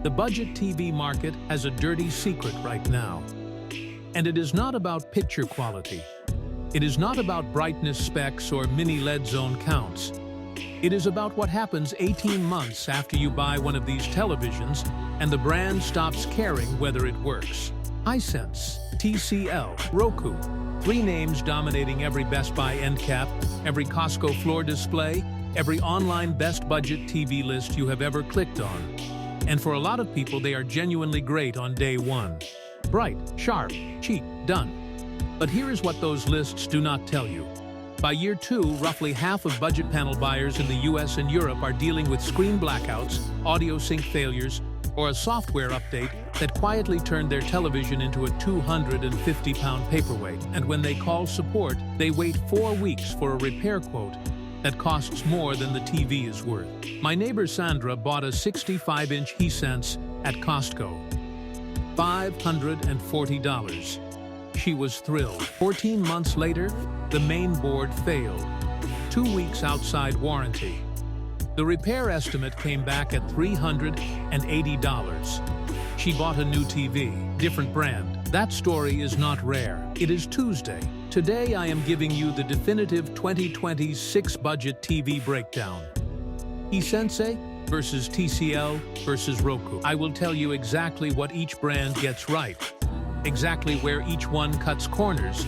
The budget TV market has a dirty secret right now. And it is not about picture quality. It is not about brightness specs or mini LED zone counts. It is about what happens 18 months after you buy one of these televisions and the brand stops caring whether it works. Hisense, TCL, Roku, 3 names dominating every Best Buy end cap, every Costco floor display, every online best budget TV list you have ever clicked on. And for a lot of people, they are genuinely great on day one. Bright, sharp, cheap, done. But here is what those lists do not tell you. By year 2, roughly half of budget panel buyers in the US and Europe are dealing with screen blackouts, audio sync failures, or a software update that quietly turned their television into a 250-pound paperweight. And when they call support, they wait 4 weeks for a repair quote that costs more than the TV is worth. My neighbor Sandra bought a 65-inch Hisense at Costco. $540. She was thrilled. 14 months later, the main board failed. 2 weeks outside warranty. The repair estimate came back at $380. She bought a new TV, different brand. That story is not rare. It is Tuesday. Today I am giving you the definitive 2026 budget TV breakdown. Hisense versus TCL versus Roku. I will tell you exactly what each brand gets right, exactly where each one cuts corners,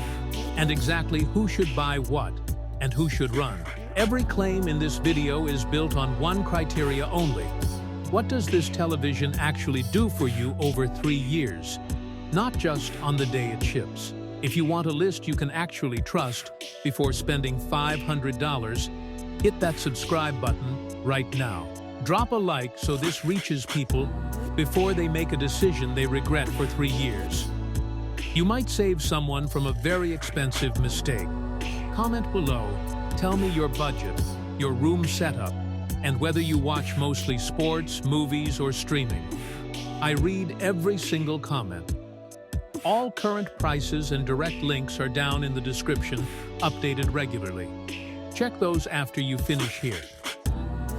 and exactly who should buy what and who should run. Every claim in this video is built on one criteria only. What does this television actually do for you over 3 years? Not just on the day it ships. If you want a list you can actually trust before spending $500, hit that subscribe button right now. Drop a like so this reaches people before they make a decision they regret for 3 years. You might save someone from a very expensive mistake. Comment below, tell me your budget, your room setup, and whether you watch mostly sports, movies, or streaming. I read every single comment. All current prices and direct links are down in the description, updated regularly. Check those after you finish here.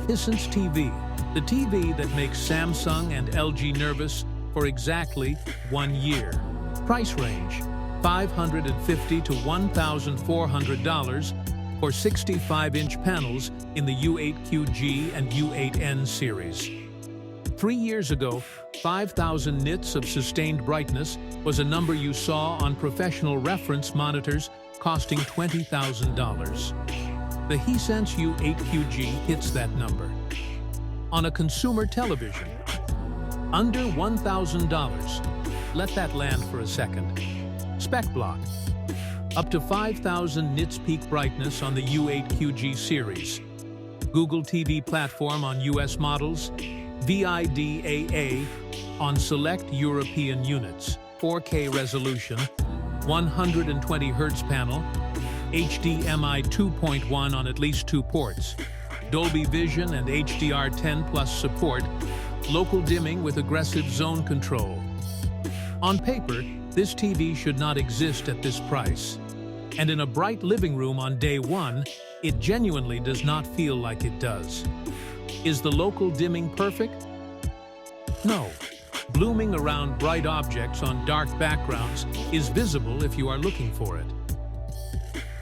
Hisense TV, the TV that makes Samsung and LG nervous for exactly 1 year. Price range, $550 to $1,400 for 65-inch panels in the U8QG and U8N series. 3 years ago, 5,000 nits of sustained brightness was a number you saw on professional reference monitors costing $20,000. The Hisense U8QG hits that number. On a consumer television, under $1,000. Let that land for a second. Spec block, up to 5,000 nits peak brightness on the U8QG series. Google TV platform on US models, VIDAA on select European units, 4K resolution, 120 Hz panel, HDMI 2.1 on at least 2 ports, Dolby Vision and HDR10+ support, local dimming with aggressive zone control. On paper, this TV should not exist at this price. And in a bright living room on day 1, it genuinely does not feel like it does. Is the local dimming perfect? No. Blooming around bright objects on dark backgrounds is visible if you are looking for it.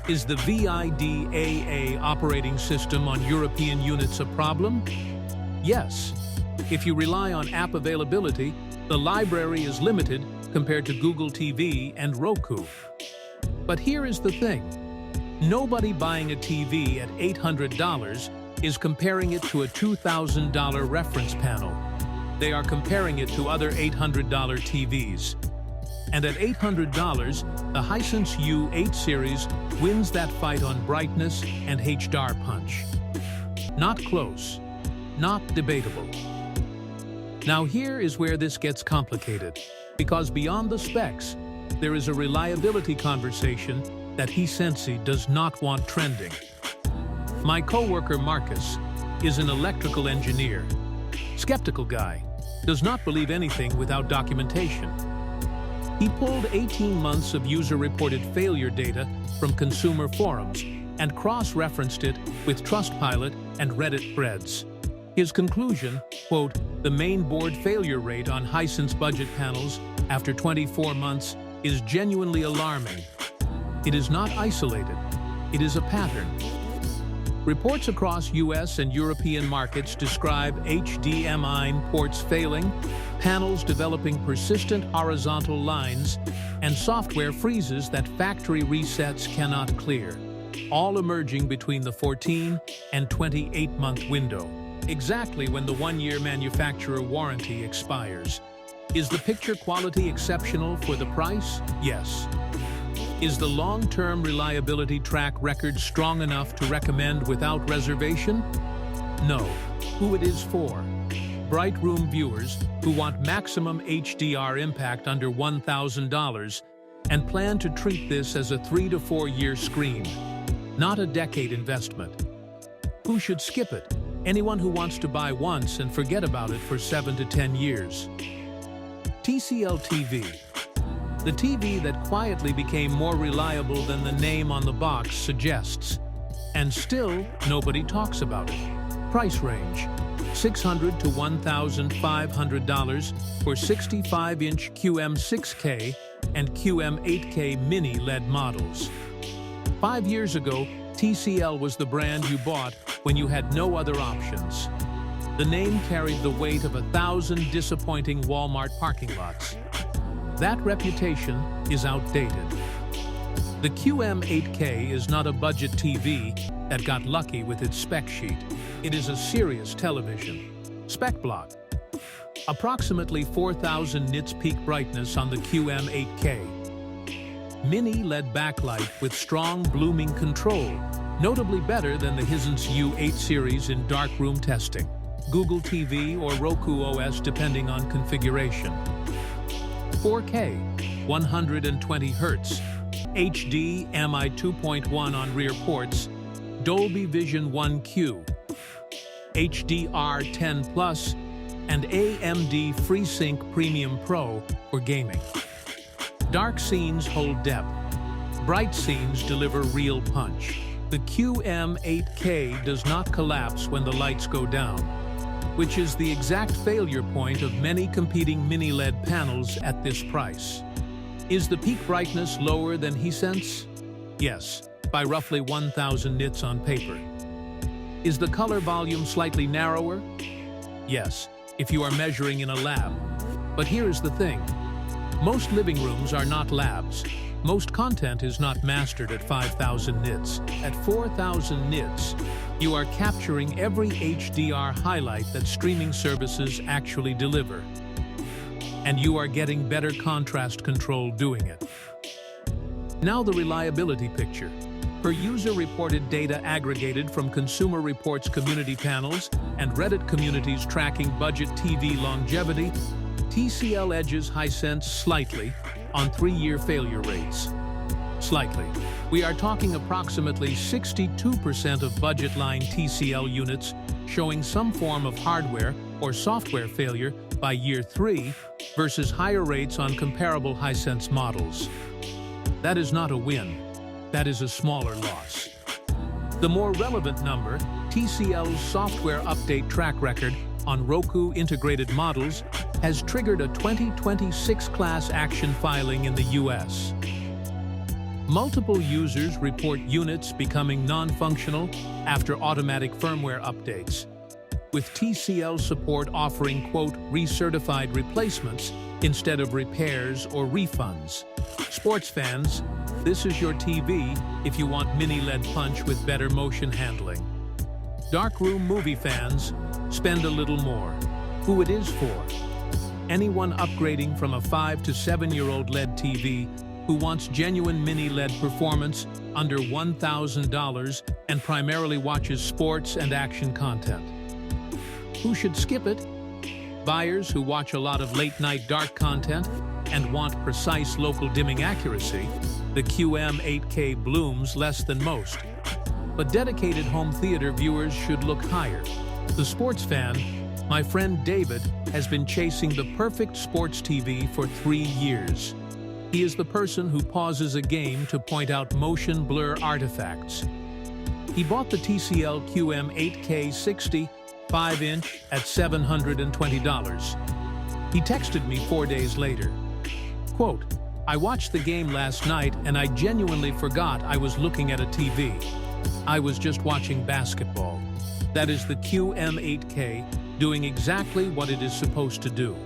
Is the VIDAA operating system on European units a problem? Yes. If you rely on app availability, the library is limited compared to Google TV and Roku. But here is the thing. Nobody buying a TV at $800 is comparing it to a $2,000 reference panel. They are comparing it to other $800 TVs. And at $800, the Hisense U8 series wins that fight on brightness and HDR punch. Not close. Not debatable. Now here is where this gets complicated, because beyond the specs, there is a reliability conversation that Hisense does not want trending. My coworker Marcus is an electrical engineer. Skeptical guy, does not believe anything without documentation. He pulled 18 months of user-reported failure data from consumer forums and cross-referenced it with Trustpilot and Reddit threads. His conclusion, quote, The main board failure rate on Hisense budget panels after 24 months is genuinely alarming. It is not isolated. It is a pattern. Reports across US and European markets describe HDMI ports failing, panels developing persistent horizontal lines, and software freezes that factory resets cannot clear, all emerging between the 14 and 28-month window, exactly when the one-year manufacturer warranty expires. Is the picture quality exceptional for the price? Yes. Is the long-term reliability track record strong enough to recommend without reservation? No. Who it is for? Bright room viewers who want maximum HDR impact under $1,000 and plan to treat this as a 3 to 4 year screen, not a decade investment. Who should skip it? Anyone who wants to buy once and forget about it for 7 to 10 years. TCL TV. The TV that quietly became more reliable than the name on the box suggests. And still, nobody talks about it. Price range: $600 to $1,500 for 65-inch QM6K and QM8K mini LED models. 5 years ago, TCL was the brand you bought when you had no other options. The name carried the weight of 1,000 disappointing Walmart parking lots. That reputation is outdated. The QM8K is not a budget TV that got lucky with its spec sheet. It is a serious television. Spec block: approximately 4,000 nits peak brightness on the QM8K. Mini LED backlight with strong blooming control, notably better than the Hisense U8 series in darkroom testing. Google TV or Roku OS depending on configuration. 4K, 120 Hz, HDMI 2.1 on rear ports, Dolby Vision 1Q, HDR10 Plus, and AMD FreeSync Premium Pro for gaming. Dark scenes hold depth. Bright scenes deliver real punch. The QM8K does not collapse when the lights go down, which is the exact failure point of many competing mini LED panels at this price. Is the peak brightness lower than Hisense? Yes, by roughly 1,000 nits on paper. Is the color volume slightly narrower? Yes, if you are measuring in a lab. But here is the thing. Most living rooms are not labs. Most content is not mastered at 5,000 nits. At 4,000 nits, you are capturing every HDR highlight that streaming services actually deliver. And you are getting better contrast control doing it. Now the reliability picture. Per user-reported data aggregated from Consumer Reports community panels and Reddit communities tracking budget TV longevity, TCL edges Hisense slightly on 3-year failure rates. Slightly. We are talking approximately 62% of budget line TCL units showing some form of hardware or software failure by year 3 versus higher rates on comparable Hisense models. That is not a win. That is a smaller loss. The more relevant number, TCL's software update track record on Roku integrated models has triggered a 2026 class action filing in the US. Multiple users report units becoming non-functional after automatic firmware updates, with TCL support offering, quote, recertified replacements instead of repairs or refunds. Sports fans, this is your TV if you want mini LED punch with better motion handling. Darkroom movie fans, spend a little more. Who it is for? Anyone upgrading from a 5 to 7-year-old LED TV who wants genuine mini LED performance under $1,000 and primarily watches sports and action content. Who should skip it? Buyers who watch a lot of late-night dark content and want precise local dimming accuracy, the QM8K blooms less than most. But dedicated home theater viewers should look higher. The sports fan, my friend David, has been chasing the perfect sports TV for 3 years. He is the person who pauses a game to point out motion blur artifacts. He bought the TCL QM8K 60 5-inch at $720. He texted me 4 days later. Quote, "I watched the game last night and I genuinely forgot I was looking at a TV. I was just watching basketball. That is the QM8K doing exactly what it is supposed to do."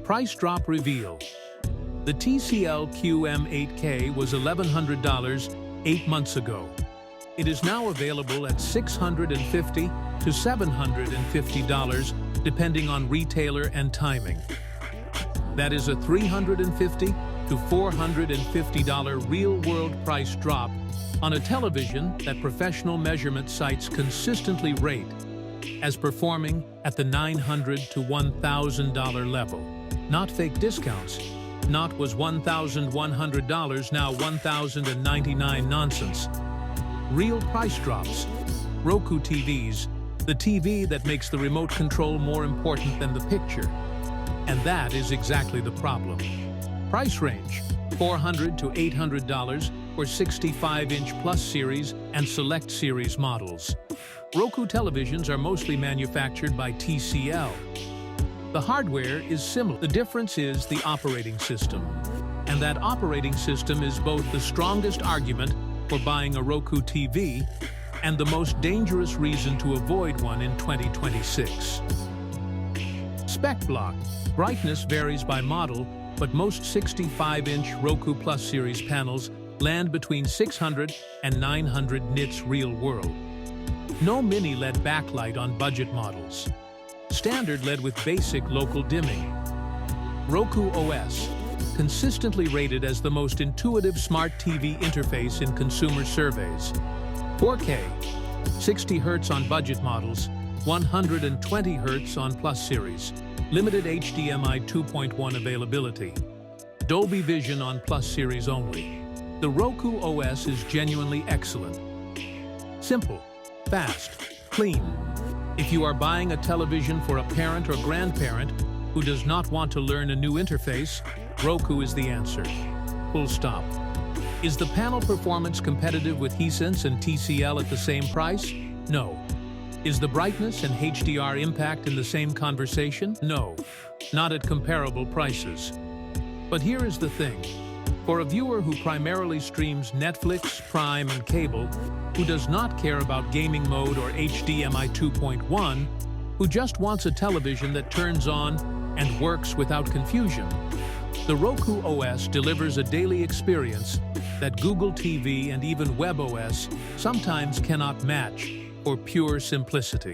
Price drop reveal. The TCL QM8K was $1,100 8 months ago. It is now available at $650 to $750 depending on retailer and timing. That is a $350 to $450 real-world price drop on a television that professional measurement sites consistently rate as performing at the $900 to $1,000 level. Not fake discounts. Not was $1,100 now $1,099 nonsense. Real price drops. Roku TVs, the TV that makes the remote control more important than the picture. And that is exactly the problem. Price range, $400 to $800 for 65-inch Plus series and Select series models. Roku televisions are mostly manufactured by TCL. The hardware is similar. The difference is the operating system. And that operating system is both the strongest argument for buying a Roku TV and the most dangerous reason to avoid one in 2026. Spec block. Brightness varies by model, but most 65-inch Roku Plus series panels land between 600 and 900 nits real world. No mini LED backlight on budget models. Standard LED with basic local dimming. Roku OS, consistently rated as the most intuitive smart TV interface in consumer surveys. 4K, 60 Hz on budget models, 120 Hz on Plus series. Limited HDMI 2.1 availability. Dolby Vision on Plus series only. The Roku OS is genuinely excellent. Simple, fast, clean. If you are buying a television for a parent or grandparent who does not want to learn a new interface, Roku is the answer. Full stop. Is the panel performance competitive with Hisense and TCL at the same price? No. Is the brightness and HDR impact in the same conversation? No. Not at comparable prices. But here is the thing. For a viewer who primarily streams Netflix, Prime, and cable, who does not care about gaming mode or HDMI 2.1, who just wants a television that turns on and works without confusion, the Roku OS delivers a daily experience that Google TV and even WebOS sometimes cannot match for pure simplicity.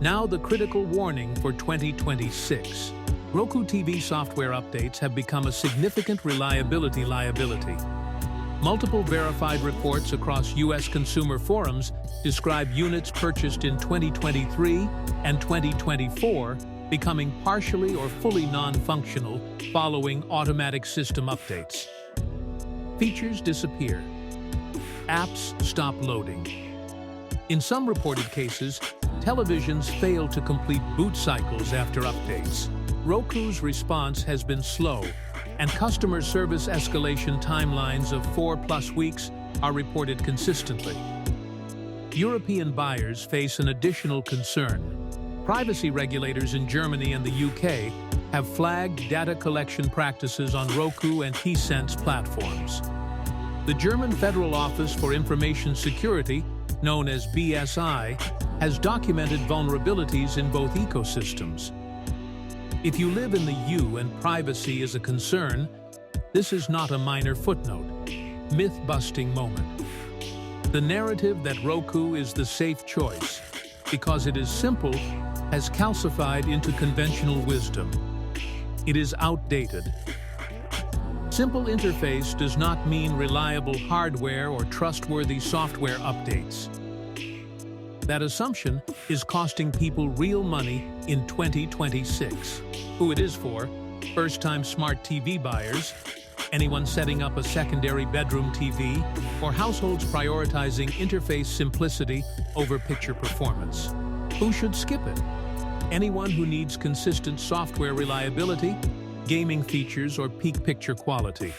Now the critical warning for 2026. Roku TV software updates have become a significant reliability liability. Multiple verified reports across U.S. consumer forums describe units purchased in 2023 and 2024 becoming partially or fully non-functional following automatic system updates. Features disappear. Apps stop loading. In some reported cases, televisions fail to complete boot cycles after updates. Roku's response has been slow, and customer service escalation timelines of 4+ weeks are reported consistently. European buyers face an additional concern. Privacy regulators in Germany and the UK have flagged data collection practices on Roku and Hisense platforms. The German Federal Office for Information Security, known as BSI, has documented vulnerabilities in both ecosystems. If you live in the EU and privacy is a concern, this is not a minor footnote. Myth-busting moment. The narrative that Roku is the safe choice, because it is simple, has calcified into conventional wisdom. It is outdated. Simple interface does not mean reliable hardware or trustworthy software updates. That assumption is costing people real money in 2026. Who it is for? First-time smart TV buyers, anyone setting up a secondary bedroom TV, or households prioritizing interface simplicity over picture performance. Who should skip it? Anyone who needs consistent software reliability, gaming features, or peak picture quality.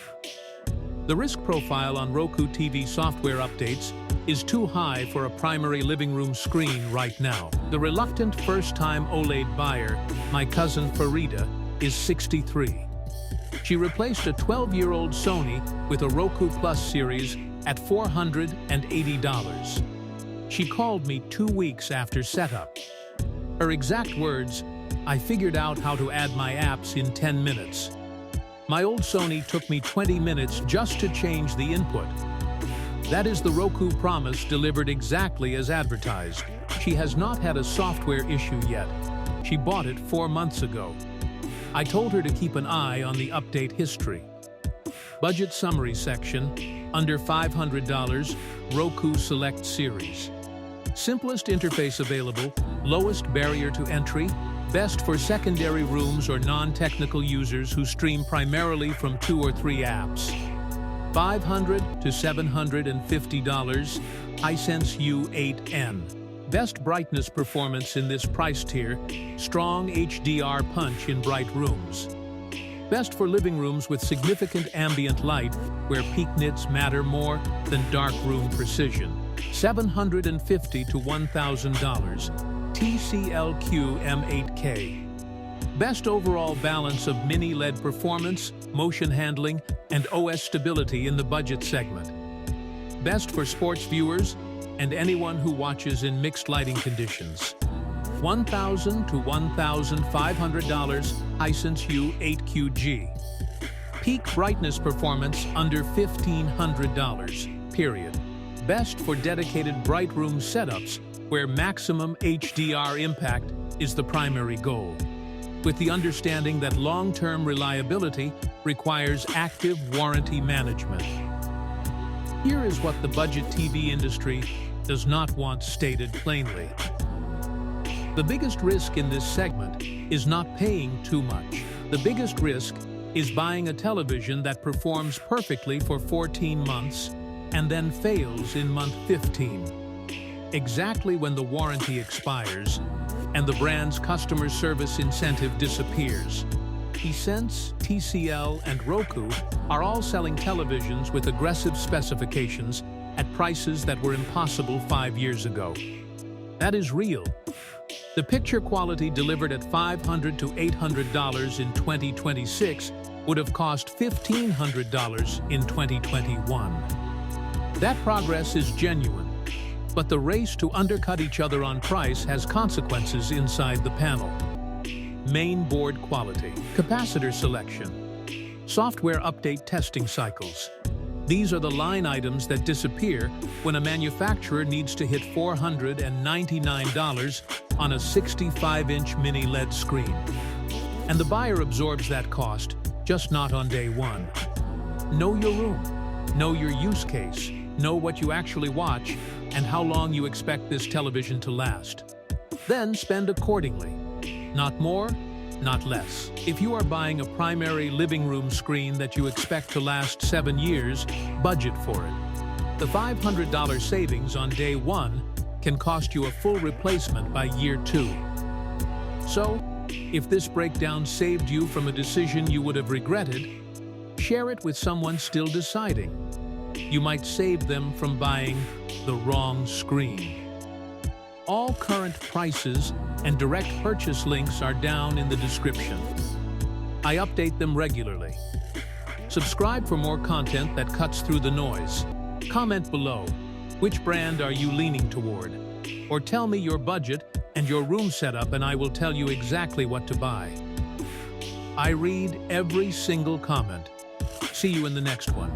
The risk profile on Roku TV software updates is too high for a primary living room screen right now. The reluctant first-time OLED buyer, my cousin Farida, is 63. She replaced a 12-year-old Sony with a Roku Plus series at $480. She called me 2 weeks after setup. Her exact words, "I figured out how to add my apps in 10 minutes. My old Sony took me 20 minutes just to change the input." That is the Roku promise delivered exactly as advertised. She has not had a software issue yet. She bought it 4 months ago. I told her to keep an eye on the update history. Budget summary section, under $500, Roku Select Series. Simplest interface available, lowest barrier to entry, best for secondary rooms or non-technical users who stream primarily from 2 or 3 apps. $500 to $750, Hisense U8N. Best brightness performance in this price tier, strong HDR punch in bright rooms. Best for living rooms with significant ambient light, where peak nits matter more than dark room precision. $750 to $1,000, TCL M8K. Best overall balance of mini LED performance, motion handling, and OS stability in the budget segment. Best for sports viewers and anyone who watches in mixed lighting conditions. $1,000 to $1,500, Hisense U8QG. Peak brightness performance under $1,500, period. Best for dedicated bright room setups where maximum HDR impact is the primary goal, with the understanding that long-term reliability requires active warranty management. Here is what the budget TV industry does not want stated plainly. The biggest risk in this segment is not paying too much. The biggest risk is buying a television that performs perfectly for 14 months and then fails in month 15. Exactly when the warranty expires and the brand's customer service incentive disappears. Hisense, TCL, and Roku are all selling televisions with aggressive specifications at prices that were impossible 5 years ago. That is real. The picture quality delivered at $500 to $800 in 2026 would have cost $1,500 in 2021. That progress is genuine, but the race to undercut each other on price has consequences inside the panel. Main board quality, capacitor selection, software update testing cycles. These are the line items that disappear when a manufacturer needs to hit $499 on a 65-inch mini LED screen. And the buyer absorbs that cost, just not on day one. Know your room, know your use case, know what you actually watch, and how long you expect this television to last. Then spend accordingly. Not more, not less. If you are buying a primary living room screen that you expect to last 7 years, budget for it. The $500 savings on day 1 can cost you a full replacement by year 2. So, if this breakdown saved you from a decision you would have regretted, share it with someone still deciding. You might save them from buying the wrong screen. All current prices and direct purchase links are down in the description. I update them regularly. Subscribe for more content that cuts through the noise. Comment below, which brand are you leaning toward? Or tell me your budget and your room setup and I will tell you exactly what to buy. I read every single comment. See you in the next one.